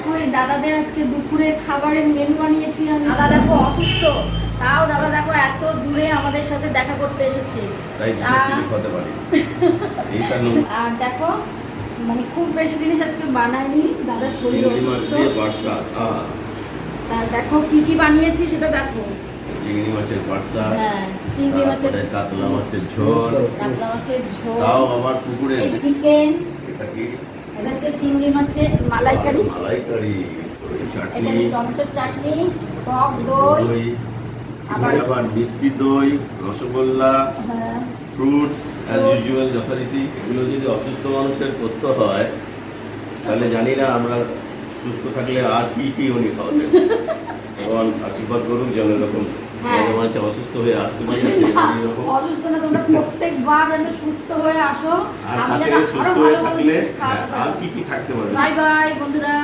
দেখো এই দাদাদের আজকে দুপুরে খাবারের মেনু বানিয়েছি আমি। দাদা দেখো অসুস্থ, তাও দাদা দেখো এত দূরে আমাদের সাথে দেখা করতে এসেছে। তাই বিশেষ কিছু খেতে পারি এই কারণে। আর দেখো মানে খুব বেশি জিনিস আজকে বানাইনি, দাদার শরীর চিংড়ি মাছ অসুস্থ। দিয়ে পাটসা, আর দেখো কি কি বানিয়েছি সেটা দেখো। চিংড়ি মাছের পাটসা, হ্যাঁ চিংড়ি মাছের, তারপরে কাতলা মাছের ঝোল, কাতলা মাছের ঝোল, তাও আবার পুকুরে। এই চিকেন, এটা কি? এটা হচ্ছে চিংড়ি মাছের মালাইকারি, মালাইকারি, এটা চাটনি, হচ্ছে টমেটোর চাটনি, টক দই, আবার মিষ্টি দই, রসগোল্লা, হ্যাঁ ফ্রুটস অ্যাজ ইউজুয়াল যথারীতি। এগুলো যদি অসুস্থ মানুষের করতে হয় তাহলে জানি না আমরা সুস্থ থাকলে আর কি কি উনি খাওয়াবেন। ভগবান আশীর্বাদ করুক যেন এরকম মাঝে মাঝে অসুস্থ হয়ে আসতে পারি। এরকম অসুস্থ না, তোমরা প্রত্যেকবার যেন সুস্থ হয়ে আসো। আর আমি তাতে যেন সুস্থ আরো হয়ে ভালো ভালো থাকলে জিনিস খাওয়াতে আর পারি। কি কি থাকতে পারে। বাই বাই বন্ধুরা।